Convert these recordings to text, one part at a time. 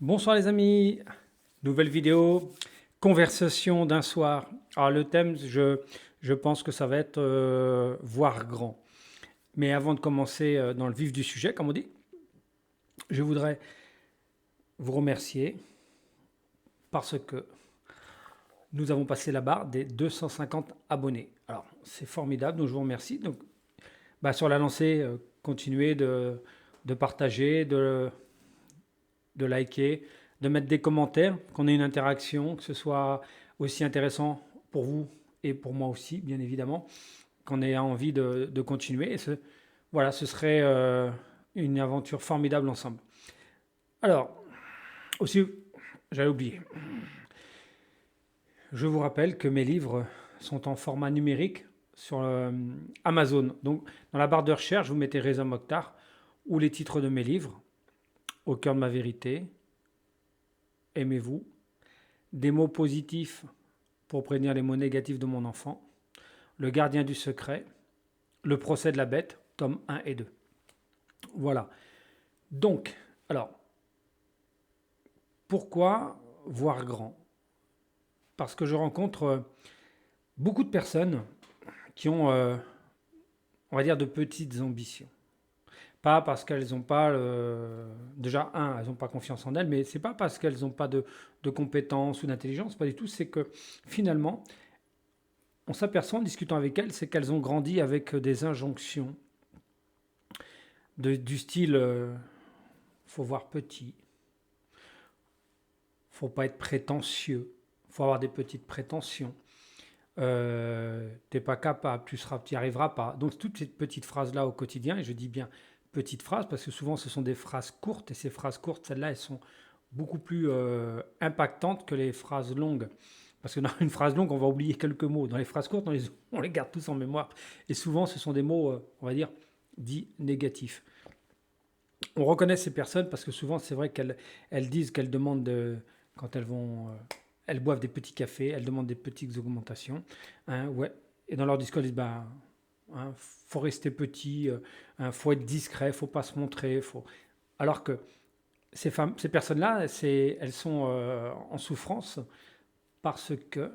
Bonsoir les amis, nouvelle vidéo, conversation d'un soir. Alors le thème, je pense que ça va être voir grand. Mais avant de commencer dans le vif du sujet, comme on dit, je voudrais vous remercier parce que nous avons passé la barre des 250 abonnés. Alors c'est formidable, donc je vous remercie. Donc sur la lancée, continuez de partager, de liker, de mettre des commentaires, qu'on ait une interaction, que ce soit aussi intéressant pour vous et pour moi aussi, bien évidemment, qu'on ait envie de continuer. Voilà, ce serait une aventure formidable ensemble. Alors, aussi, j'allais oublier, je vous rappelle que mes livres sont en format numérique sur Amazon. Donc, dans la barre de recherche, vous mettez Reza Mokhtar ou les titres de mes livres, Au cœur de ma vérité, Aimez-vous, des mots positifs pour prévenir les mots négatifs de mon enfant, Le gardien du secret, Le procès de la bête, tome 1 et 2. Voilà. Donc, alors, pourquoi voir grand? Parce que je rencontre beaucoup de personnes qui ont, on va dire, de petites ambitions. Pas parce qu'elles n'ont pas, déjà, elles n'ont pas confiance en elles, mais c'est pas parce qu'elles n'ont pas de compétences ou d'intelligence, pas du tout. C'est que finalement, on s'aperçoit en discutant avec elles, c'est qu'elles ont grandi avec des injonctions du style faut voir petit, faut pas être prétentieux, faut avoir des petites prétentions. T'es pas capable, tu n'y arriveras pas. Donc toutes ces petites phrases là au quotidien, et je dis bien petites phrases parce que souvent ce sont des phrases courtes et ces phrases courtes, celles-là, elles sont beaucoup plus impactantes que les phrases longues. Parce que dans une phrase longue, on va oublier quelques mots. Dans les phrases courtes, on les garde tous en mémoire. Et souvent, ce sont des mots, on va dire, dits négatifs. On reconnaît ces personnes parce que souvent, c'est vrai qu'elles disent qu'elles demandent, quand elles boivent des petits cafés, elles demandent des petites augmentations. Hein, ouais. Et dans leur discours, elles disent, faut rester petit, faut être discret, faut pas se montrer. Alors que ces personnes-là, elles sont en souffrance parce que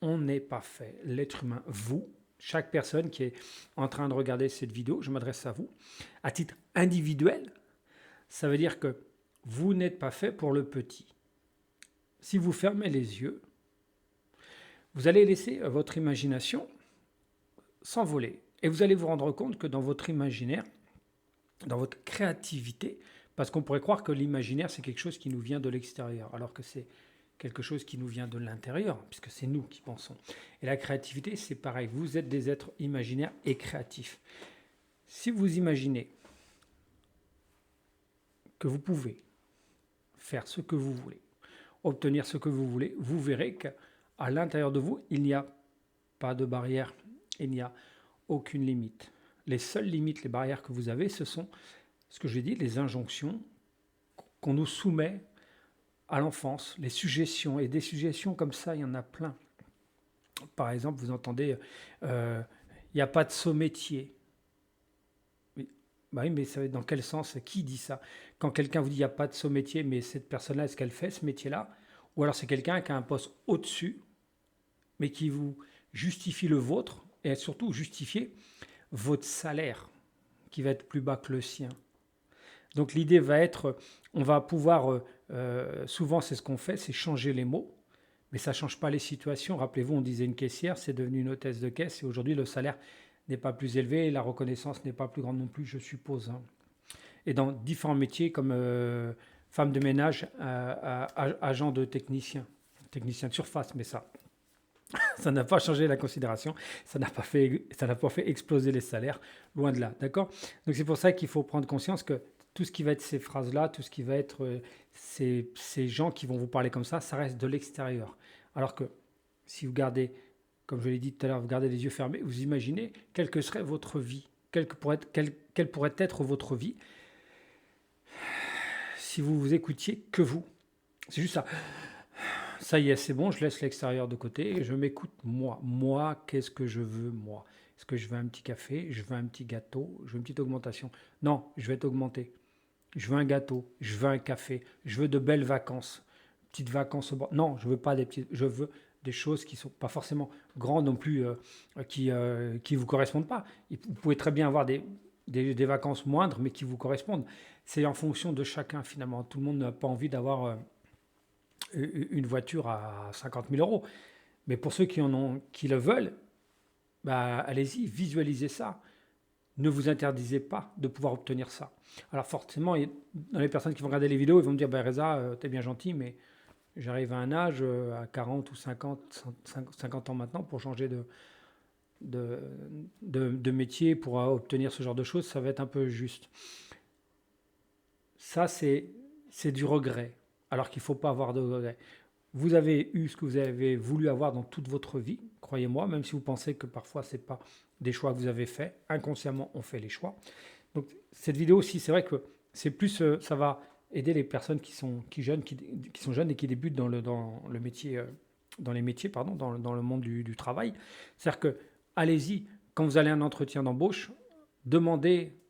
on n'est pas fait. L'être humain, vous, chaque personne qui est en train de regarder cette vidéo, je m'adresse à vous, à titre individuel, ça veut dire que vous n'êtes pas fait pour le petit. Si vous fermez les yeux, vous allez laisser votre imagination s'envoler. Et vous allez vous rendre compte que dans votre imaginaire, dans votre créativité, parce qu'on pourrait croire que l'imaginaire, c'est quelque chose qui nous vient de l'extérieur, alors que c'est quelque chose qui nous vient de l'intérieur, puisque c'est nous qui pensons. Et la créativité, c'est pareil. Vous êtes des êtres imaginaires et créatifs. Si vous imaginez que vous pouvez faire ce que vous voulez, obtenir ce que vous voulez, vous verrez qu'à l'intérieur de vous, il n'y a pas de barrière, il n'y a aucune limite. Les seules limites, les barrières que vous avez, ce sont, ce que j'ai dit, les injonctions qu'on nous soumet à l'enfance, les suggestions. Et des suggestions comme ça, il y en a plein. Par exemple, vous entendez, il n'y a pas de saut métier. Oui, mais ça, dans quel sens? Qui dit ça? Quand quelqu'un vous dit il n'y a pas de saut métier, mais cette personne-là, est-ce qu'elle fait ce métier-là? Ou alors c'est quelqu'un qui a un poste au-dessus, mais qui vous justifie le vôtre, et surtout justifier votre salaire, qui va être plus bas que le sien. Donc l'idée va être, on va pouvoir, souvent c'est ce qu'on fait, c'est changer les mots, mais ça ne change pas les situations. Rappelez-vous, on disait une caissière, c'est devenu une hôtesse de caisse, et aujourd'hui le salaire n'est pas plus élevé, et la reconnaissance n'est pas plus grande non plus, je suppose. Hein. Et dans différents métiers comme femme de ménage, agent de technicien de surface, mais ça n'a pas changé la considération, ça n'a pas fait exploser les salaires, loin de là, d'accord? Donc c'est pour ça qu'il faut prendre conscience que tout ce qui va être ces phrases-là, tout ce qui va être ces gens qui vont vous parler comme ça reste de l'extérieur. Alors que si vous gardez, comme je l'ai dit tout à l'heure, vous gardez les yeux fermés, vous imaginez quelle que serait votre vie, quelle pourrait être votre vie si vous vous écoutiez que vous. C'est juste ça. Ça y est, c'est bon, je laisse l'extérieur de côté et je m'écoute moi. Moi, qu'est-ce que je veux, moi? Est-ce que je veux un petit café? Je veux un petit gâteau? Je veux une petite augmentation? Non, je vais t'augmenter. je veux un gâteau, je veux un café, je veux de belles vacances, petites vacances au bord. Non, je veux pas des petites, je veux des choses qui sont pas forcément grandes non plus, qui vous correspondent pas. Vous pouvez très bien avoir des vacances moindres, mais qui vous correspondent. C'est en fonction de chacun finalement. Tout le monde n'a pas envie d'avoir une voiture à 50 000 euros. Mais pour ceux qui en ont, qui le veulent, bah, allez-y, visualisez ça. Ne vous interdisez pas de pouvoir obtenir ça. Alors forcément, dans les personnes qui vont regarder les vidéos, ils vont me dire, bah, Reza, t'es bien gentil, mais j'arrive à un âge, à 40 ou 50 ans maintenant, pour changer de, de métier, pour obtenir ce genre de choses, ça va être un peu juste. Ça, c'est du regret, alors qu'il ne faut pas avoir de regret. Vous avez eu ce que vous avez voulu avoir dans toute votre vie, croyez-moi, même si vous pensez que parfois ce n'est pas des choix que vous avez faits. Inconsciemment, on fait les choix. Donc cette vidéo aussi, c'est vrai que c'est plus, ça va aider les personnes qui sont jeunes et qui débutent dans le métier, dans les métiers, pardon, dans le monde du travail. C'est-à-dire que allez-y, quand vous allez à un entretien d'embauche, demandez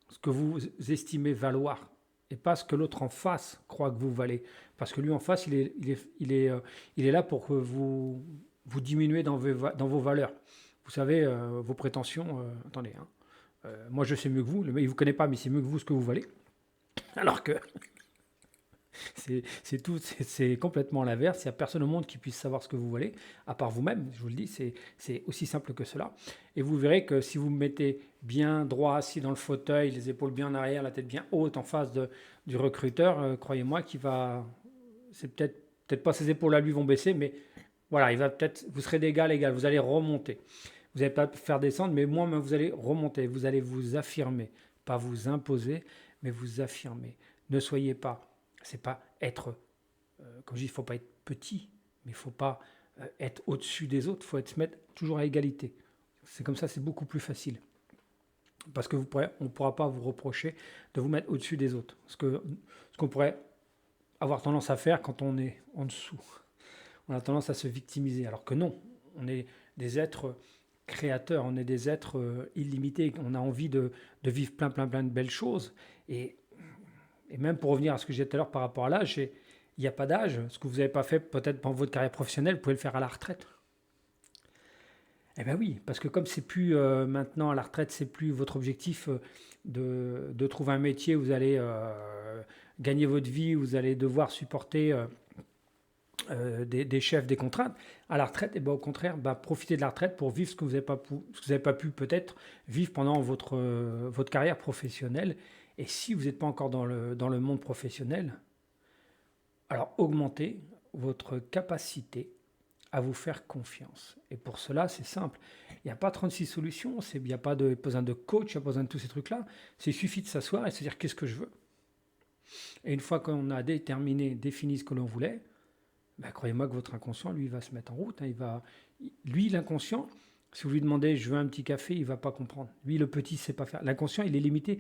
ce que vous estimez valoir et pas ce que l'autre en face croit que vous valez. Parce que lui en face, il est là pour que vous diminuez dans vos valeurs. Vous savez, vos prétentions, attendez, hein, moi je sais mieux que vous, il ne vous connaît pas, mais c'est mieux que vous ce que vous valez. Alors que c'est complètement l'inverse. Il n'y a personne au monde qui puisse savoir ce que vous voulez, à part vous-même. Je vous le dis, c'est aussi simple que cela. Et vous verrez que si vous me mettez bien droit, assis dans le fauteuil, les épaules bien en arrière, la tête bien haute en face du recruteur, croyez-moi qu'il va... C'est peut-être pas ses épaules à lui vont baisser, mais voilà, vous serez d'égal à égal, vous allez remonter. Vous n'allez pas faire descendre, mais moins, vous allez remonter, vous allez vous affirmer, pas vous imposer, mais vous affirmer. Ne soyez pas, c'est pas être, comme je dis, il ne faut pas être petit, mais il ne faut pas être au-dessus des autres, il faut se mettre toujours à égalité. C'est comme ça, c'est beaucoup plus facile. Parce que on ne pourra pas vous reprocher de vous mettre au-dessus des autres. Ce qu'on pourrait avoir tendance à faire quand on est en dessous. On a tendance à se victimiser, alors que non, on est des êtres créateurs, on est des êtres illimités, on a envie de vivre plein de belles choses. Et même pour revenir à ce que je disais tout à l'heure par rapport à l'âge, il n'y a pas d'âge. Ce que vous n'avez pas fait peut-être dans votre carrière professionnelle, vous pouvez le faire à la retraite. Eh bien oui, parce que comme c'est plus maintenant à la retraite, c'est plus votre objectif de trouver un métier où vous allez gagner votre vie, où vous allez devoir supporter des chefs, des contraintes. À la retraite, et ben, au contraire, profitez de la retraite pour vivre ce que vous n'avez pas pu peut-être vivre pendant votre carrière professionnelle. Et si vous n'êtes pas encore dans le monde professionnel, alors augmentez votre capacité à vous faire confiance. Et pour cela, c'est simple. Il n'y a pas 36 solutions, il n'y a pas besoin de coach, il n'y a pas besoin de tous ces trucs-là. Il suffit de s'asseoir et se dire qu'est-ce que je veux. Et une fois qu'on a défini ce que l'on voulait, croyez-moi que votre inconscient, lui, va se mettre en route. Lui, l'inconscient, si vous lui demandez je veux un petit café, il ne va pas comprendre. Lui, le petit, il ne sait pas faire. L'inconscient, il est limité.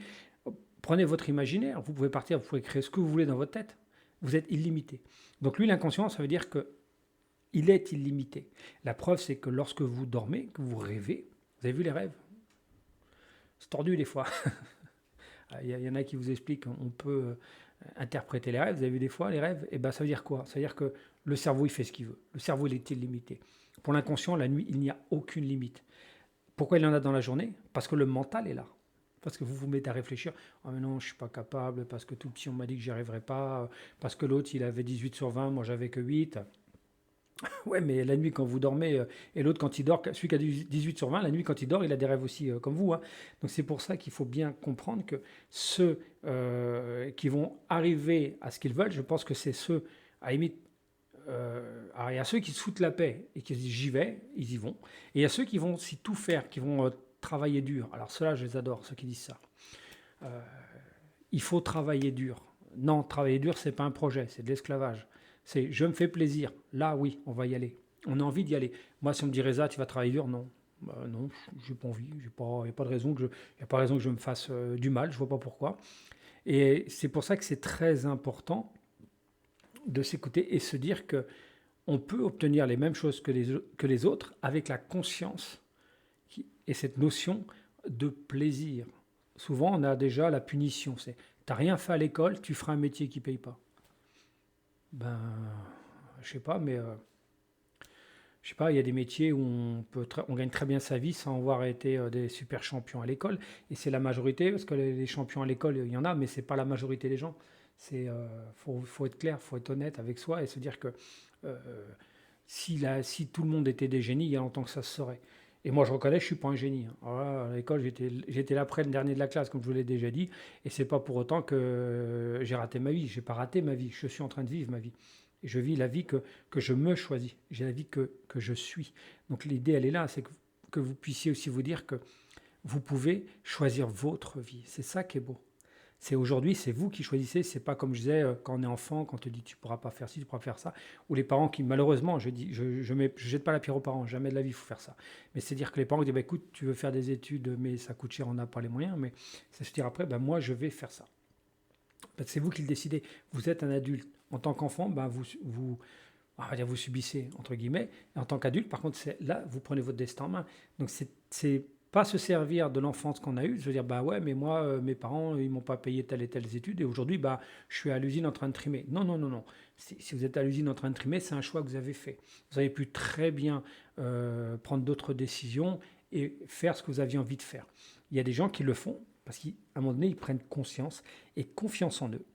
Prenez votre imaginaire, vous pouvez partir, vous pouvez créer ce que vous voulez dans votre tête. Vous êtes illimité. Donc lui, l'inconscient, ça veut dire qu'il est illimité. La preuve, c'est que lorsque vous dormez, que vous rêvez, vous avez vu les rêves? C'est tordu des fois. Il y en a qui vous expliquent, on peut interpréter les rêves. Vous avez vu des fois les rêves? Et ça veut dire quoi? Ça veut dire que le cerveau, il fait ce qu'il veut. Le cerveau, il est illimité. Pour l'inconscient, la nuit, il n'y a aucune limite. Pourquoi il y en a dans la journée? Parce que le mental est là. Parce que vous vous mettez à réfléchir. Ah mais non, je ne suis pas capable, parce que tout petit, on m'a dit que j'y arriverais pas, parce que l'autre, il avait 18 sur 20, moi j'avais que 8. Ouais, mais la nuit quand vous dormez, et l'autre quand il dort, celui qui a 18 sur 20, la nuit quand il dort, il a des rêves aussi comme vous. Hein. Donc c'est pour ça qu'il faut bien comprendre que ceux qui vont arriver à ce qu'ils veulent, je pense que c'est ceux, à la limite, alors il y a ceux qui se foutent la paix et qui se disent j'y vais, ils y vont. Et il y a ceux qui vont s'y tout faire, qui vont travailler dur. Alors ceux-là, je les adore, ceux qui disent ça. Il faut travailler dur. Non, travailler dur, c'est pas un projet, c'est de l'esclavage. C'est je me fais plaisir. Là, oui, on va y aller. On a envie d'y aller. Moi, si on me dit Reza, tu vas travailler dur, non. Non, j'ai pas envie. Il n'y a pas de raison que je me fasse du mal. Je vois pas pourquoi. Et c'est pour ça que c'est très important de s'écouter et se dire que on peut obtenir les mêmes choses que les autres avec la conscience et cette notion de plaisir. Souvent, on a déjà la punition. C'est T'as rien fait à l'école, tu feras un métier qui paye pas. Ben, je sais pas, mais je sais pas, il y a des métiers où on gagne très bien sa vie sans avoir été des super champions à l'école. Et c'est la majorité, parce que les champions à l'école, il y en a, mais c'est pas la majorité des gens. Faut être clair, faut être honnête avec soi et se dire que euh, si tout le monde était des génies, il y a longtemps que ça se saurait. Et moi, je reconnais, je suis pas un génie, hein. Alors là, à l'école, j'étais l'après le dernier de la classe, comme je vous l'ai déjà dit, et c'est pas pour autant que j'ai raté ma vie. J'ai pas raté ma vie. Je suis en train de vivre ma vie. Et je vis la vie que je me choisis. J'ai la vie que je suis. Donc l'idée, elle est là, c'est que vous puissiez aussi vous dire que vous pouvez choisir votre vie. C'est ça qui est beau. C'est aujourd'hui, c'est vous qui choisissez. C'est pas comme je disais quand on est enfant, quand on te dit tu pourras pas faire ci, tu pourras faire ça, ou les parents qui malheureusement, je jette pas la pierre aux parents. Jamais de la vie il faut faire ça. Mais c'est dire que les parents disent bah, écoute, tu veux faire des études, mais ça coûte cher, on n'a pas les moyens. Mais c'est se dire après, bah, moi je vais faire ça. C'est vous qui le décidez. Vous êtes un adulte. En tant qu'enfant, ben on va dire vous subissez, entre guillemets. Et en tant qu'adulte, par contre, là, vous prenez votre destin en main. Donc, c'est pas se servir de l'enfance qu'on a eue, se dire, bah ouais, mais moi, mes parents, ils m'ont pas payé telle et telle étude, et aujourd'hui, bah, je suis à l'usine en train de trimer. Non, non, non, non. Si vous êtes à l'usine en train de trimer, c'est un choix que vous avez fait. Vous avez pu très bien prendre d'autres décisions et faire ce que vous aviez envie de faire. Il y a des gens qui le font parce qu'à un moment donné, ils prennent conscience et confiance en eux.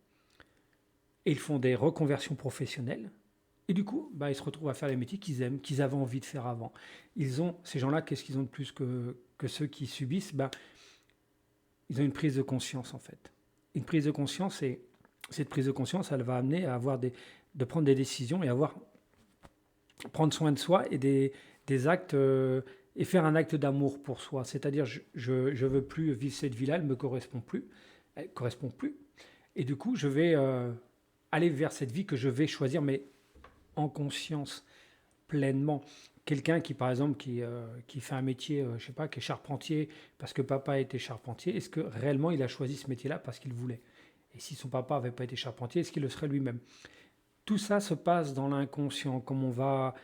Et ils font des reconversions professionnelles. Et du coup, bah, ils se retrouvent à faire les métiers qu'ils aiment, qu'ils avaient envie de faire avant. Ces gens-là, qu'est-ce qu'ils ont de plus que ceux qui subissent? Bah, ils ont une prise de conscience, en fait. Une prise de conscience, et cette prise de conscience, elle va amener à de prendre des décisions et prendre soin de soi et des actes, et faire un acte d'amour pour soi. C'est-à-dire, je veux plus vivre cette vie-là, elle me correspond plus. Elle correspond plus. Et du coup, je vais aller vers cette vie que je vais choisir, mais en conscience, pleinement. Quelqu'un qui, par exemple, qui fait un métier, je sais pas, qui est charpentier, parce que papa était charpentier, est-ce que réellement il a choisi ce métier-là parce qu'il voulait? Et si son papa n'avait pas été charpentier, est-ce qu'il le serait lui-même? Tout ça se passe dans l'inconscient, comme on va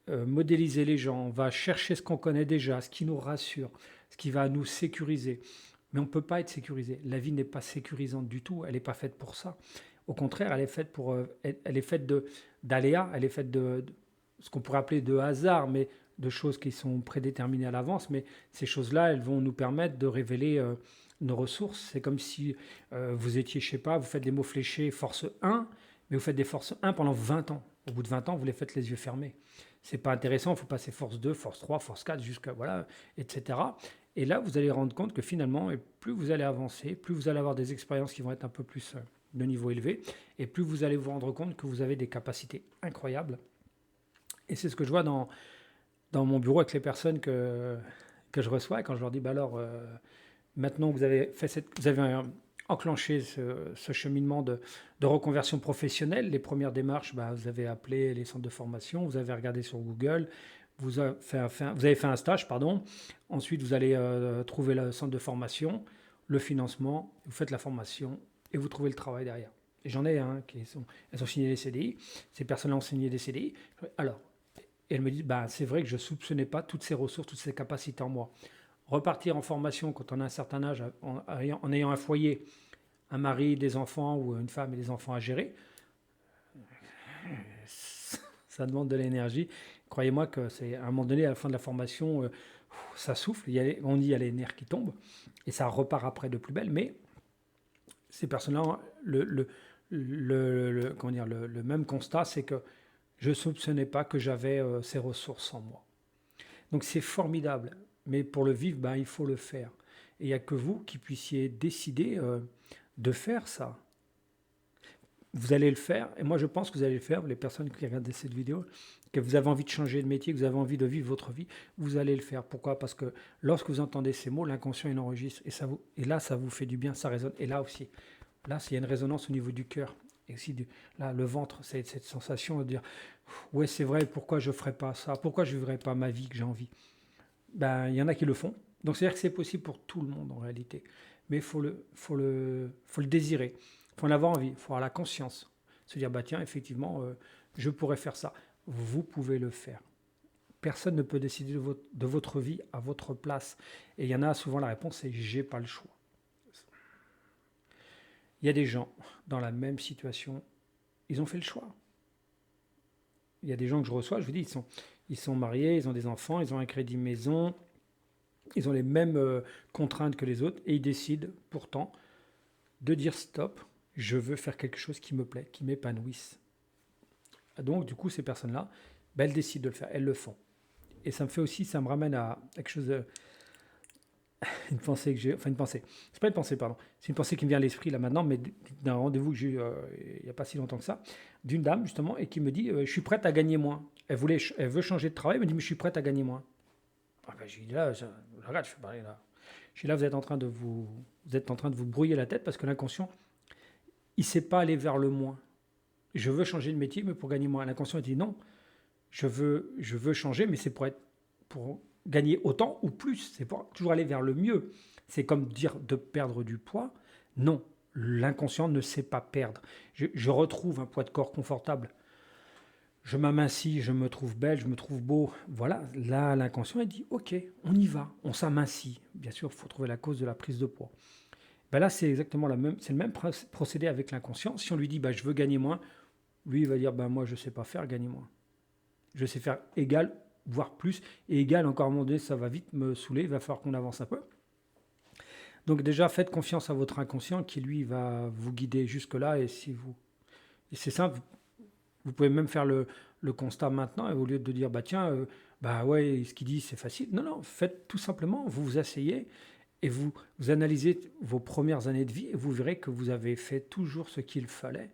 modéliser les gens, on va chercher ce qu'on connaît déjà, ce qui nous rassure, ce qui va nous sécuriser. Mais on ne peut pas être sécurisé. La vie n'est pas sécurisante du tout, elle n'est pas faite pour ça. Au contraire, elle est faite d'aléas, elle est faite de ce qu'on pourrait appeler de hasard, mais de choses qui sont prédéterminées à l'avance. Mais ces choses-là, elles vont nous permettre de révéler nos ressources. C'est comme si vous étiez, je sais pas, vous faites des mots fléchés force 1, mais vous faites des forces 1 pendant 20 ans. Au bout de 20 ans, vous les faites les yeux fermés. C'est pas intéressant, il faut passer force 2, force 3, force 4, jusqu'à voilà, etc. Et là, vous allez rendre compte que finalement, et plus vous allez avancer, plus vous allez avoir des expériences qui vont être un peu plus de niveau élevé, et plus vous allez vous rendre compte que vous avez des capacités incroyables. Et c'est ce que je vois dans mon bureau avec les personnes que je reçois, quand je leur dis, bah alors, maintenant que vous avez enclenché ce cheminement de reconversion professionnelle, les premières démarches, bah, vous avez appelé les centres de formation, vous avez regardé sur Google, vous avez fait un stage, pardon. Ensuite, vous allez trouver le centre de formation, le financement, vous faites la formation et vous trouvez le travail derrière. Et j'en ai elles ont signé des CDI, ces personnes-là ont signé des CDI. Alors, et elles me disent, bah, c'est vrai que je ne soupçonnais pas toutes ces ressources, toutes ces capacités en moi. Repartir en formation quand on a un certain âge, en ayant un foyer, un mari, des enfants ou une femme et des enfants à gérer, ça demande de l'énergie. Croyez-moi que c'est à un moment donné, à la fin de la formation, ça souffle, on dit il y a les nerfs qui tombent, et ça repart après de plus belle, mais ces personnes-là, comment dire, le même constat, c'est que je ne soupçonnais pas que j'avais ces ressources en moi. Donc c'est formidable, mais pour le vivre, ben, il faut le faire. Et il n'y a que vous qui puissiez décider de faire ça. Vous allez le faire, et moi je pense que vous allez le faire, les personnes qui regardent cette vidéo, que vous avez envie de changer de métier, que vous avez envie de vivre votre vie, vous allez le faire. Pourquoi? Parce que lorsque vous entendez ces mots, l'inconscient il enregistre, et là ça vous fait du bien, ça résonne. Et là aussi, là il y a une résonance au niveau du cœur, et aussi là le ventre, c'est cette sensation de dire, ouais c'est vrai, pourquoi je ne ferais pas ça? Pourquoi je ne vivrais pas ma vie que j'ai envie? Ben, il y en a qui le font. Donc c'est-à-dire que c'est possible pour tout le monde en réalité. Mais faut le désirer. Il faut en avoir envie. Il faut avoir la conscience. Se dire, bah tiens, effectivement, je pourrais faire ça. Vous pouvez le faire. Personne ne peut décider de votre vie à votre place. Et il y en a souvent, la réponse c'est j'ai pas le choix. Il y a des gens dans la même situation, ils ont fait le choix. Il y a des gens que je reçois, je vous dis, ils sont mariés, ils ont des enfants, ils ont un crédit maison, ils ont les mêmes contraintes que les autres et ils décident pourtant de dire stop, je veux faire quelque chose qui me plaît, qui m'épanouisse. Donc du coup, ces personnes-là, ben, elles décident de le faire, elles le font. Et ça me fait aussi, ça me ramène à quelque chose, une pensée que j'ai, enfin une pensée, c'est pas une pensée, pardon, c'est une pensée qui me vient à l'esprit là maintenant, mais d'un rendez-vous que j'ai eu il n'y a pas si longtemps que ça, d'une dame justement, et qui me dit, je suis prête à gagner moins. Elle veut changer de travail, elle me dit, mais je suis prête à gagner moins. Ah ben, j'ai dit là, regarde, je fais parler là. Je dis là, vous êtes en train de vous brouiller la tête parce que l'inconscient, il ne sait pas aller vers le moins. Je veux changer de métier, mais pour gagner moins. L'inconscient dit non, je veux changer, mais c'est pour gagner autant ou plus. C'est pour toujours aller vers le mieux. C'est comme dire de perdre du poids. Non, l'inconscient ne sait pas perdre. Je retrouve un poids de corps confortable. Je m'amincis, je me trouve belle, je me trouve beau. Voilà, là, l'inconscient, il dit, ok, on y va, on s'amincit. Bien sûr, il faut trouver la cause de la prise de poids. Ben là, c'est exactement c'est le même procédé avec l'inconscient. Si on lui dit, je veux gagner moins, lui, il va dire, moi, je ne sais pas faire gagner moins. Je sais faire égal, voire plus. Et égal, encore à un moment donné, ça va vite me saouler. Il va falloir qu'on avance un peu. Donc déjà, faites confiance à votre inconscient qui, lui, va vous guider jusque-là. Et c'est simple, vous pouvez même faire le constat maintenant. Et au lieu de dire, tiens, ouais, ce qu'il dit, c'est facile. Non, non, faites tout simplement, vous vous asseyez et vous analysez vos premières années de vie et vous verrez que vous avez fait toujours ce qu'il fallait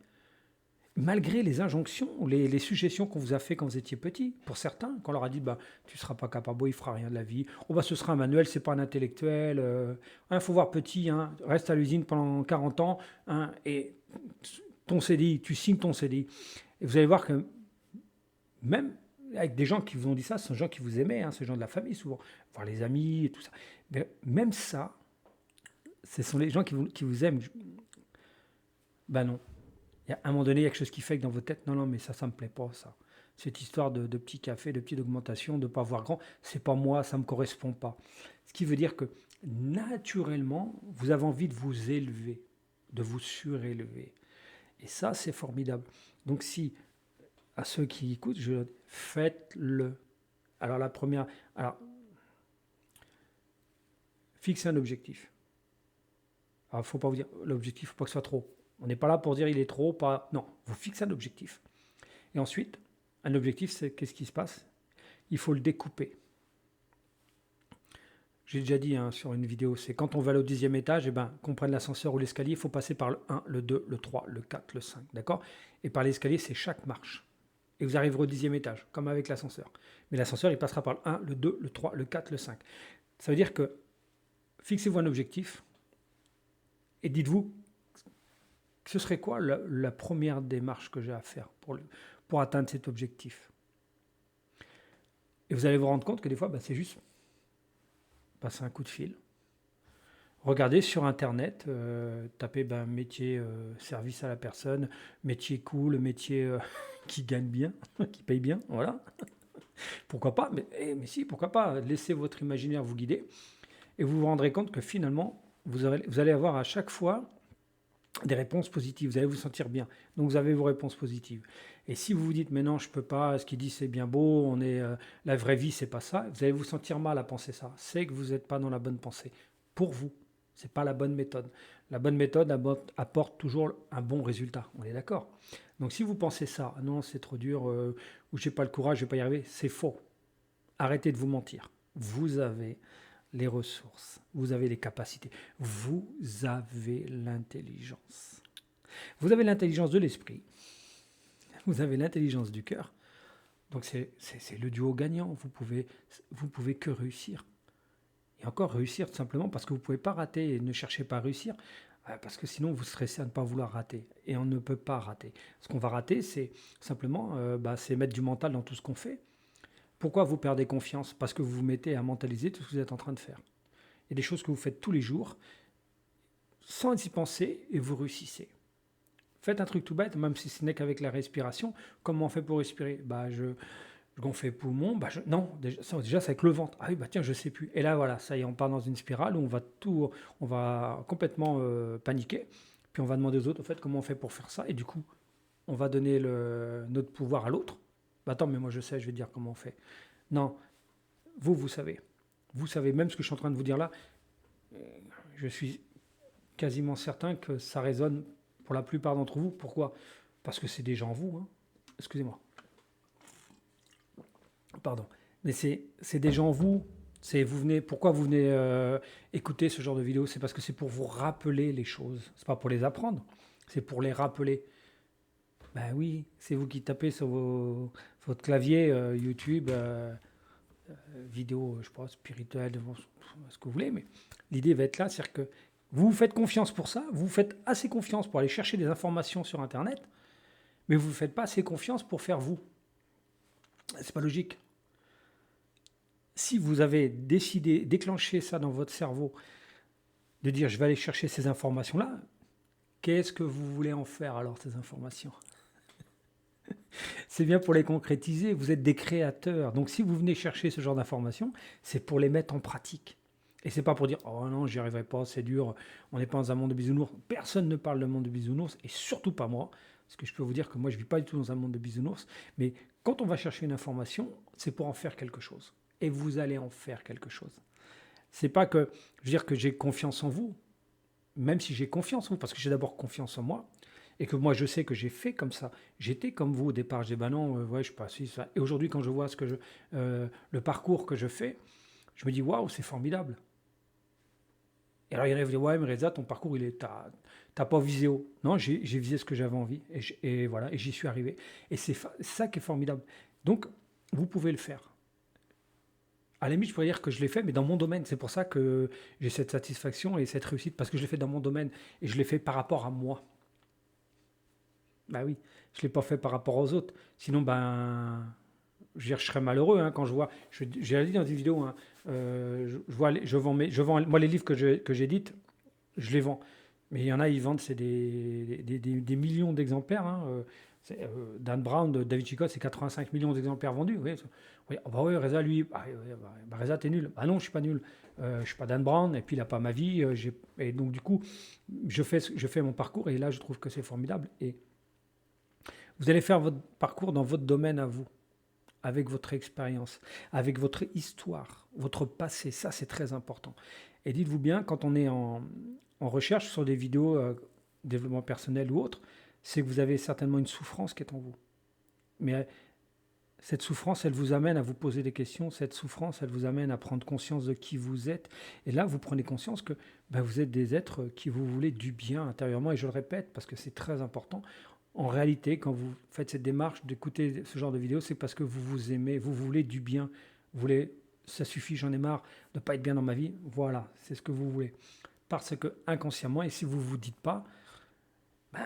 malgré les injonctions, les suggestions qu'on vous a fait quand vous étiez petit, pour certains, quand on leur a dit tu ne seras pas capable, il ne fera rien de la vie, ce sera un manuel, c'est pas un intellectuel, faut voir petit, reste à l'usine pendant 40 ans, et ton CDI, tu signes ton CDI. Et vous allez voir que même avec des gens qui vous ont dit ça, ce sont des gens qui vous aimaient, ces gens de la famille souvent, voir les amis et tout ça. Mais même ça, ce sont les gens qui vous aiment. Non. À un moment donné, il y a quelque chose qui fait que dans votre tête, non, mais ça ne me plaît pas, ça. Cette histoire de petit café, de petite augmentation, de ne pas voir grand, c'est pas moi, ça ne me correspond pas. Ce qui veut dire que naturellement, vous avez envie de vous élever, de vous surélever. Et ça, c'est formidable. Donc si, à ceux qui écoutent, faites-le. Alors la première, fixez un objectif. Alors, il ne faut pas vous dire, l'objectif, il ne faut pas que ce soit trop. On n'est pas là pour dire il est trop, pas. Non, vous fixez un objectif. Et ensuite, un objectif, c'est qu'est-ce qui se passe? Il faut le découper. J'ai déjà dit sur une vidéo, c'est quand on va au 10e étage, qu'on prenne l'ascenseur ou l'escalier, il faut passer par le 1, le 2, le 3, le 4, le 5, d'accord? Et par l'escalier, c'est chaque marche. Et vous arriverez au 10e étage, comme avec l'ascenseur. Mais l'ascenseur, il passera par le 1, le 2, le 3, le 4, le 5. Ça veut dire que fixez-vous un objectif et dites-vous, ce serait quoi la première démarche que j'ai à faire pour atteindre cet objectif? Et vous allez vous rendre compte que des fois, c'est juste passer un coup de fil. Regardez sur Internet, tapez métier service à la personne, métier cool, métier qui gagne bien, qui paye bien, voilà. Pourquoi pas, mais si, pourquoi pas, laissez votre imaginaire vous guider et vous vous rendrez compte que finalement, vous allez avoir à chaque fois des réponses positives, vous allez vous sentir bien. Donc vous avez vos réponses positives. Et si vous vous dites mais non, je peux pas, ce qu'il dit c'est bien beau, la vraie vie c'est pas ça, vous allez vous sentir mal à penser ça. C'est que vous n'êtes pas dans la bonne pensée. Pour vous, c'est pas la bonne méthode. La bonne méthode apporte toujours un bon résultat. On est d'accord. Donc si vous pensez ça, non c'est trop dur, ou j'ai pas le courage, je vais pas y arriver, c'est faux. Arrêtez de vous mentir. Vous avez les ressources, vous avez les capacités, vous avez l'intelligence. Vous avez l'intelligence de l'esprit, vous avez l'intelligence du cœur. Donc c'est le duo gagnant, vous pouvez que réussir. Et encore réussir tout simplement parce que vous ne pouvez pas rater et ne cherchez pas à réussir, parce que sinon vous stressez à ne pas vouloir rater. Et on ne peut pas rater. Ce qu'on va rater, c'est simplement c'est mettre du mental dans tout ce qu'on fait. Pourquoi vous perdez confiance? Parce que vous vous mettez à mentaliser tout ce que vous êtes en train de faire. Il y a des choses que vous faites tous les jours, sans y penser, et vous réussissez. Faites un truc tout bête, même si ce n'est qu'avec la respiration. Comment on fait pour respirer? Je gonfle les poumons. Non, déjà c'est avec le ventre. Ah oui, tiens, je ne sais plus. Et là, voilà, ça y est, on part dans une spirale où on va complètement paniquer. puis on va demander aux autres, en fait, comment on fait pour faire ça, et du coup, on va donner notre pouvoir à l'autre. Bah, attends, mais moi je sais, je vais te dire comment on fait. Non, vous savez. Vous savez, même ce que je suis en train de vous dire là, je suis quasiment certain que ça résonne pour la plupart d'entre vous. Pourquoi? Parce que c'est déjà en vous. Hein. Excusez-moi. Pardon. Mais c'est déjà en vous. Pourquoi vous venez écouter ce genre de vidéo? C'est parce que c'est pour vous rappeler les choses. C'est pas pour les apprendre. C'est pour les rappeler. Ben oui, c'est vous qui tapez sur votre clavier YouTube, vidéo, je sais pas, spirituelle, ce que vous voulez, mais l'idée va être là, c'est-à-dire que vous vous faites confiance pour ça, vous vous faites assez confiance pour aller chercher des informations sur Internet, mais vous ne faites pas assez confiance pour faire vous. C'est pas logique. Si vous avez décidé, déclenché ça dans votre cerveau, de dire je vais aller chercher ces informations-là, qu'est-ce que vous voulez en faire alors, ces informations? C'est bien pour les concrétiser, vous êtes des créateurs. Donc si vous venez chercher ce genre d'informations, c'est pour les mettre en pratique. Et c'est pas pour dire oh non, j'y arriverai pas, c'est dur, on n'est pas dans un monde de bisounours. Personne ne parle de monde de bisounours, et surtout pas moi. Parce que je peux vous dire que moi je vis pas du tout dans un monde de bisounours. Mais quand on va chercher une information, c'est pour en faire quelque chose. Et vous allez en faire quelque chose. C'est pas que je veux dire que j'ai confiance en vous, même si j'ai confiance en vous, parce que j'ai d'abord confiance en moi, et que moi je sais que j'ai fait comme ça. J'étais comme vous au départ, je dis bah non, ouais, je suis pas si ça. Et aujourd'hui, quand je vois le parcours que je fais, je me dis waouh, c'est formidable. Et alors il y en a qui vont dire ouais, mais Reza, ton parcours, t'as pas visé haut. Non, j'ai visé ce que j'avais envie, et voilà, et j'y suis arrivé. Et c'est ça qui est formidable. Donc, vous pouvez le faire. À la limite, je pourrais dire que je l'ai fait, mais dans mon domaine. C'est pour ça que j'ai cette satisfaction et cette réussite, parce que je l'ai fait dans mon domaine, et je l'ai fait par rapport à moi. Bah oui, je ne l'ai pas fait par rapport aux autres. Sinon, ben, je veux dire, je serais malheureux hein, quand je vois. J'ai dit dans une vidéo, hein, je vends, moi les livres que j'édite, je les vends. Mais il y en a, ils vendent, c'est des millions d'exemplaires. Hein, Dan Brown, de David Chicotte, c'est 85 millions d'exemplaires vendus. Oui, oui, oh bah oui, Reza, lui, Reza, t'es nul. Bah non, je suis pas nul. Je suis pas Dan Brown, et puis il n'a pas ma vie. Et donc, du coup, je fais mon parcours, et là, je trouve que c'est formidable. Et vous allez faire votre parcours dans votre domaine à vous, avec votre expérience, avec votre histoire, votre passé. Ça, c'est très important. Et dites-vous bien, quand on est en recherche sur des vidéos développement personnel ou autre, c'est que vous avez certainement une souffrance qui est en vous. Mais cette souffrance, elle vous amène à vous poser des questions. Cette souffrance, elle vous amène à prendre conscience de qui vous êtes. Et là, vous prenez conscience que ben, vous êtes des êtres qui vous voulez du bien intérieurement. Et je le répète parce que c'est très important. En réalité, quand vous faites cette démarche d'écouter ce genre de vidéo, c'est parce que vous vous aimez, vous voulez du bien. Vous voulez, ça suffit, j'en ai marre de ne pas être bien dans ma vie. Voilà, c'est ce que vous voulez. Parce que inconsciemment, et si vous ne vous dites pas, ben,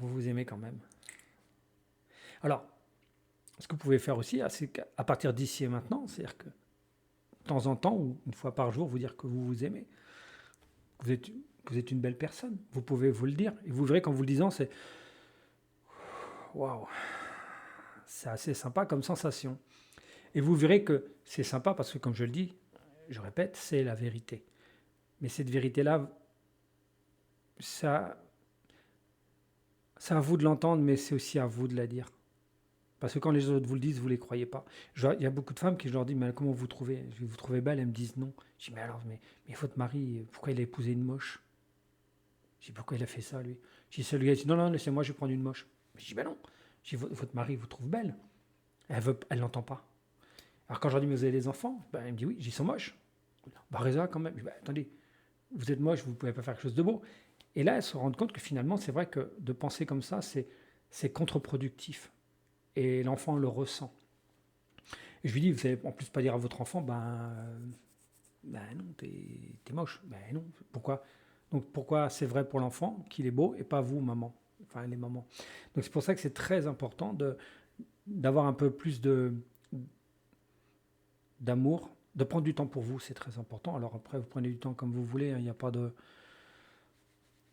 vous vous aimez quand même. Alors, ce que vous pouvez faire aussi, c'est qu'à partir d'ici et maintenant, c'est-à-dire que de temps en temps, ou une fois par jour, vous dire que vous vous aimez, que vous êtes une belle personne. Vous pouvez vous le dire. Et vous verrez qu'en vous le disant, c'est waouh, c'est assez sympa comme sensation. Et vous verrez que c'est sympa parce que, comme je le dis, je répète, c'est la vérité. Mais cette vérité-là, ça, c'est à vous de l'entendre, mais c'est aussi à vous de la dire. Parce que quand les autres vous le disent, vous ne les croyez pas. Il y a beaucoup de femmes qui je leur dis, mais comment vous trouvez? Je vous trouvez belle? Elles me disent non. Je dis, mais alors, mais votre mari, pourquoi il a épousé une moche? Je dis, pourquoi il a fait ça, lui? Je dis, celui-là, il dit, non, non, laissez-moi, je vais prendre une moche. Je dis, ben non. Je dis, votre mari vous trouve belle? Elle l'entend pas. Alors quand je leur dis, mais vous avez des enfants? Ben, elle me dit, oui, ils sont moches. Bah, Reza, quand même. Je dis, ben, attendez, vous êtes moche, vous ne pouvez pas faire quelque chose de beau. Et là, elles se rendent compte que finalement, c'est vrai que de penser comme ça, c'est contre-productif. Et l'enfant le ressent. Et je lui dis, vous n'allez en plus pas dire à votre enfant, ben non, t'es moche. Ben non, pourquoi? Donc pourquoi c'est vrai pour l'enfant qu'il est beau et pas vous, maman? Enfin, les mamans. Donc c'est pour ça que c'est très important d'avoir un peu plus d'amour, de prendre du temps pour vous, c'est très important. Alors après, vous prenez du temps comme vous voulez, hein, il n'y a pas de...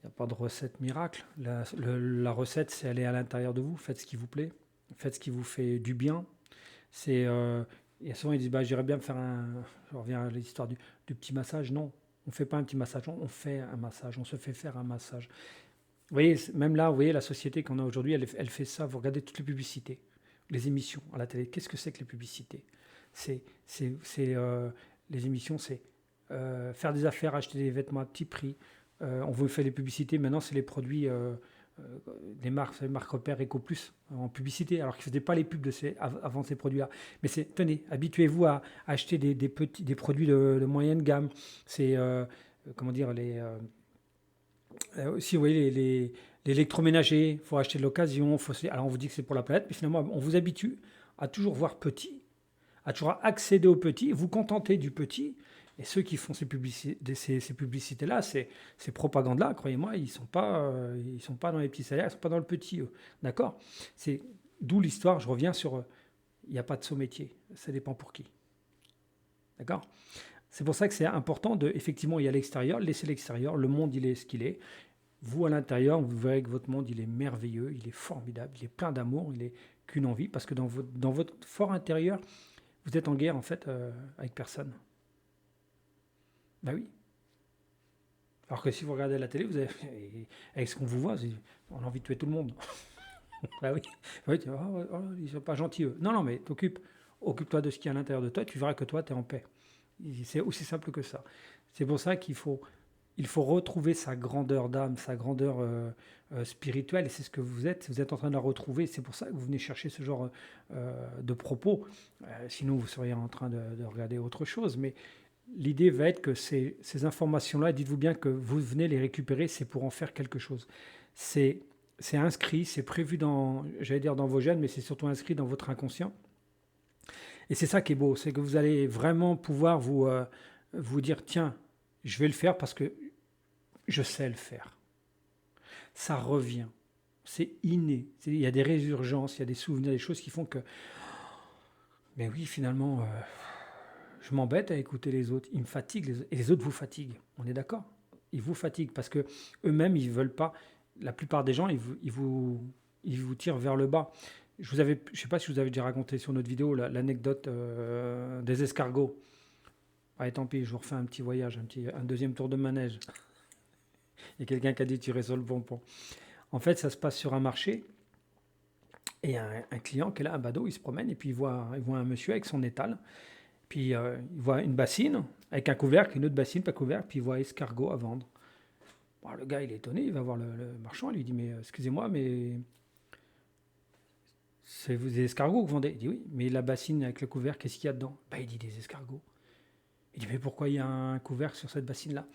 Il n'y a pas de recette miracle. La recette, c'est aller à l'intérieur de vous. Faites ce qui vous plaît. Faites ce qui vous fait du bien. Et souvent, ils disent bah, j'irais bien me faire un. Je reviens à l'histoire du petit massage. Non, on ne fait pas un petit massage. On fait un massage. On se fait faire un massage. Vous voyez, même là, vous voyez, la société qu'on a aujourd'hui, elle fait ça. Vous regardez toutes les publicités, les émissions à la télé. Qu'est-ce que c'est que les publicités? Les émissions, c'est faire des affaires, acheter des vêtements à petit prix. On vous fait les publicités. Maintenant, c'est les produits, euh, des marques, les marques repères EcoPlus en publicité, alors qu'ils ne faisaient pas les pubs avant ces produits-là. Mais tenez, habituez-vous à acheter des produits de moyenne gamme. C'est, comment dire, aussi, vous voyez, l'électroménager, il faut acheter de l'occasion. Alors, on vous dit que c'est pour la planète, mais finalement, on vous habitue à toujours voir petit, à toujours accéder au petit, vous contenter du petit. Et ceux qui font ces publicités-là, ces propagandes-là, croyez-moi, ils sont pas dans les petits salaires, ils sont pas dans le petit, eux. D'accord? C'est d'où l'histoire, je reviens sur, il n'y a pas de saut métier, ça dépend pour qui. D'accord? C'est pour ça que c'est important de, effectivement, y aller à l'extérieur, laisser l'extérieur, le monde, il est ce qu'il est. Vous, à l'intérieur, vous verrez que votre monde, il est merveilleux, il est formidable, il est plein d'amour, il est qu'une envie, parce que dans votre fort intérieur, vous êtes en guerre, en fait, avec personne. Ben oui. Alors que si vous regardez la télé, avec ce qu'on vous voit, on a envie de tuer tout le monde. Ben oui. Oui, ils sont pas gentils, eux. Non, non, mais occupe-toi de ce qui est à l'intérieur de toi, tu verras que toi, tu es en paix. C'est aussi simple que ça. C'est pour ça il faut retrouver sa grandeur d'âme, sa grandeur spirituelle, et c'est ce que vous êtes. Vous êtes en train de la retrouver. C'est pour ça que vous venez chercher ce genre de propos. Sinon, vous seriez en train de regarder autre chose. Mais l'idée va être que ces informations-là, dites-vous bien que vous venez les récupérer, c'est pour en faire quelque chose. C'est c'est inscrit, c'est prévu j'allais dire dans vos gènes, mais c'est surtout inscrit dans votre inconscient. Et c'est ça qui est beau, c'est que vous allez vraiment pouvoir vous dire, tiens, je vais le faire parce que je sais le faire. Ça revient. C'est inné. Il y a des résurgences, il y a des souvenirs, des choses qui font que, mais oui, finalement, je m'embête à écouter les autres. Ils me fatiguent, et les autres vous fatiguent. On est d'accord? Ils vous fatiguent parce que eux-mêmes, ils veulent pas. La plupart des gens, ils vous tirent vers le bas. Je ne sais pas si je vous avais déjà raconté sur notre vidéo l'anecdote des escargots. Allez, tant pis, je vous refais un petit voyage, un deuxième tour de manège. Il y a quelqu'un qui a dit tirer sur le pompon. En fait, ça se passe sur un marché et un client qui est là, un badaud, il se promène et puis il voit un monsieur avec son étal. Puis il voit une bassine avec un couvercle, une autre bassine, pas couvercle, puis il voit escargot à vendre. Bon, le gars, il est étonné, il va voir le marchand, il lui dit, mais excusez-moi, mais c'est vous des escargots que vous vendez? Il dit, oui, mais la bassine avec le couvercle, qu'est-ce qu'il y a dedans? Bah, il dit, des escargots. Il dit, mais pourquoi il y a un couvercle sur cette bassine-là?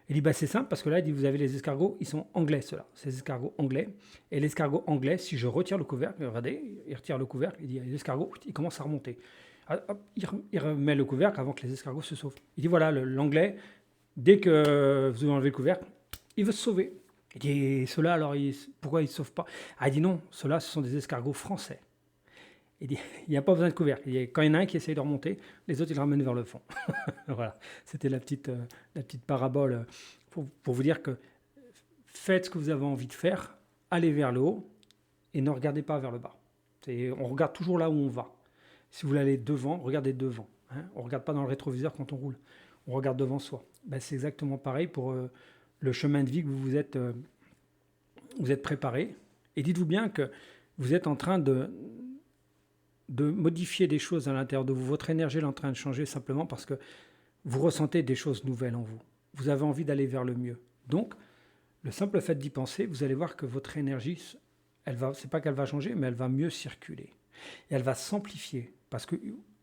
Il dit, bah, c'est simple, parce que là, il dit, vous avez les escargots, ils sont anglais, ceux-là. C'est des escargots anglais. Et l'escargot anglais, si je retire le couvercle, regardez, il retire le couvercle, il dit, les escargots, ils commencent à remonter. Hop, il remet le couvercle avant que les escargots se sauvent. Il dit, voilà, l'anglais, dès que vous enlevez le couvercle, il veut se sauver. Il dit, ceux-là, alors, pourquoi ils ne se sauvent pas? Ah, il dit, non, ceux-là, ce sont des escargots français. Il dit, il n'y a pas besoin de couvercle. Il dit, quand il y en a un qui essaye de remonter, les autres, ils le ramènent vers le fond. Voilà, c'était la petite parabole pour vous dire que faites ce que vous avez envie de faire, allez vers le haut et ne regardez pas vers le bas. On regarde toujours là où on va. Si vous voulez aller devant, regardez devant. Hein. On ne regarde pas dans le rétroviseur quand on roule. On regarde devant soi. Ben, c'est exactement pareil pour le chemin de vie que vous êtes préparé. Et dites-vous bien que vous êtes en train de modifier des choses à l'intérieur de vous. Votre énergie est en train de changer simplement parce que vous ressentez des choses nouvelles en vous. Vous avez envie d'aller vers le mieux. Donc, le simple fait d'y penser, vous allez voir que votre énergie, c'est pas qu'elle va changer, mais elle va mieux circuler. Et elle va s'amplifier. Parce que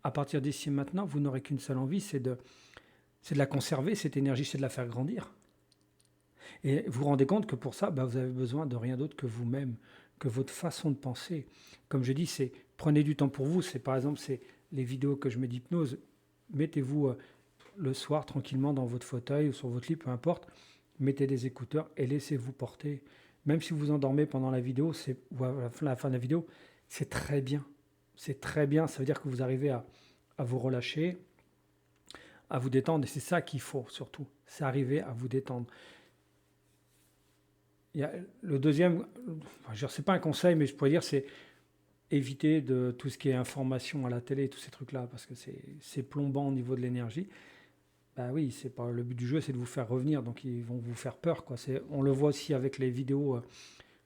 à partir d'ici maintenant, vous n'aurez qu'une seule envie, c'est de la conserver, cette énergie, c'est de la faire grandir. Et vous vous rendez compte que pour ça, vous avez besoin de rien d'autre que vous-même, que votre façon de penser. Comme je dis, prenez du temps pour vous. Par exemple, c'est les vidéos que je mets d'hypnose. Mettez-vous le soir tranquillement dans votre fauteuil ou sur votre lit, peu importe. Mettez des écouteurs et laissez-vous porter. Même si vous endormez pendant la vidéo, ou à la fin de la vidéo, c'est très bien. C'est très bien. Ça veut dire que vous arrivez à vous relâcher, à vous détendre. Et c'est ça qu'il faut surtout. C'est arriver à vous détendre. Il y a le deuxième, c'est pas un conseil, mais je pourrais dire, c'est éviter de tout ce qui est information à la télé, tous ces trucs-là, parce que c'est plombant au niveau de l'énergie. Bah oui, c'est pas le but du jeu, c'est de vous faire revenir, donc ils vont vous faire peur, quoi. On le voit aussi avec les vidéos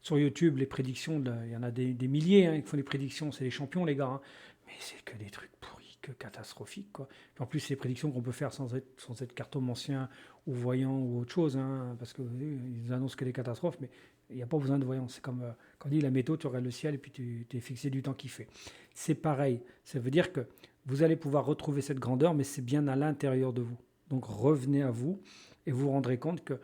sur YouTube, les prédictions, il y en a des milliers qui font les prédictions, c'est les champions, les gars, hein. Mais c'est que des trucs pourris, que catastrophiques, quoi. Puis en plus, c'est des prédictions qu'on peut faire sans être cartomancien ou voyant ou autre chose, hein, parce qu'ils annoncent que des catastrophes, mais il n'y a pas besoin de voyant. C'est comme quand on dit la météo, tu regardes le ciel et puis tu es fixé du temps qu'il fait. C'est pareil. Ça veut dire que vous allez pouvoir retrouver cette grandeur, mais c'est bien à l'intérieur de vous. Donc revenez à vous et vous vous rendrez compte que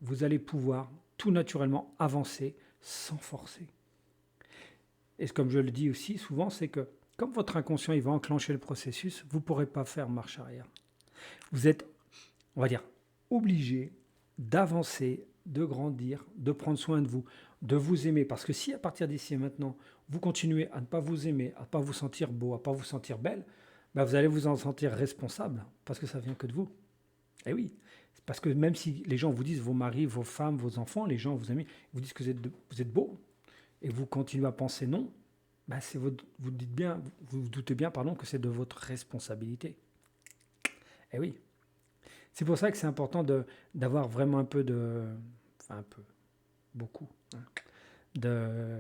vous allez pouvoir tout naturellement avancer sans forcer. Et comme je le dis aussi souvent, c'est que comme votre inconscient il va enclencher le processus, vous ne pourrez pas faire marche arrière. Vous êtes, on va dire, obligé d'avancer, de grandir, de prendre soin de vous aimer. Parce que si à partir d'ici et maintenant, vous continuez à ne pas vous aimer, à ne pas vous sentir beau, à ne pas vous sentir belle, bah vous allez vous en sentir responsable parce que ça vient que de vous. Et oui, parce que même si les gens vous disent, vos maris, vos femmes, vos enfants, les gens, vos amis, vous disent que vous êtes beau, et vous continuez à penser non, bah vous dites bien, vous doutez bien, pardon, que c'est de votre responsabilité. Et oui, c'est pour ça que c'est important d'avoir vraiment un peu enfin un peu, beaucoup, hein, de,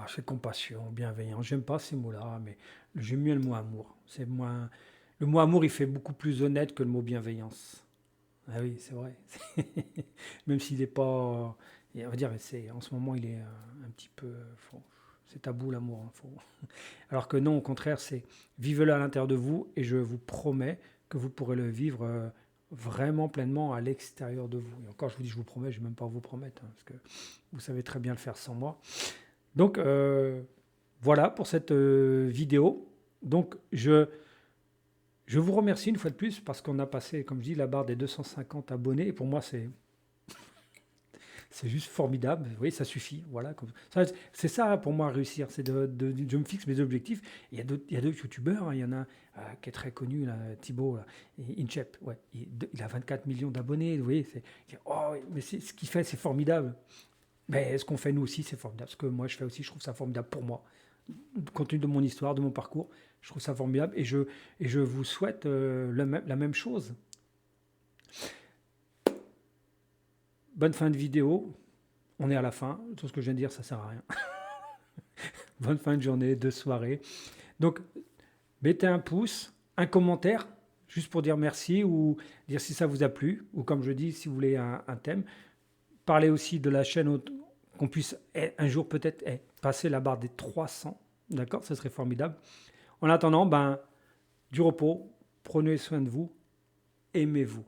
c'est compassion, bienveillance. J'aime pas ces mots-là, mais j'aime mieux le mot amour. Le mot amour, il fait beaucoup plus honnête que le mot bienveillance. Ah oui, c'est vrai. Même s'il n'est pas, on va dire, en ce moment, il est un petit peu, c'est tabou l'amour, hein, Alors que non, au contraire, c'est vivez-le à l'intérieur de vous et je vous promets que vous pourrez le vivre vraiment pleinement à l'extérieur de vous. Et encore, je vous dis, je vous promets, je ne vais même pas vous promettre, hein, parce que vous savez très bien le faire sans moi. Donc, voilà pour cette vidéo. Donc, je vous remercie une fois de plus parce qu'on a passé, comme je dis, la barre des 250 abonnés. Et pour moi, c'est juste formidable. Vous voyez, ça suffit. Voilà. C'est ça pour moi réussir. Je me fixe mes objectifs. Il y a d'autres youtubeurs. Hein. Il y en a qui est très connu, là, Thibaut, là, Inchep. Ouais, il a 24 millions d'abonnés. Vous voyez, oh, mais ce qu'il fait, c'est formidable. Mais ce qu'on fait nous aussi, c'est formidable. Ce que moi je fais aussi, je trouve ça formidable pour moi. Compte tenu de mon histoire, de mon parcours, je trouve ça formidable et je vous souhaite la même chose. Bonne fin de vidéo. On est à la fin. Tout ce que je viens de dire, ça sert à rien. Bonne fin de journée, de soirée. Donc, mettez un pouce, un commentaire, juste pour dire merci ou dire si ça vous a plu. Ou comme je dis, si vous voulez un thème. Parlez aussi de la chaîne qu'on puisse un jour peut-être passer la barre des 300. D'accord, ça serait formidable. En attendant, du repos, prenez soin de vous, aimez-vous.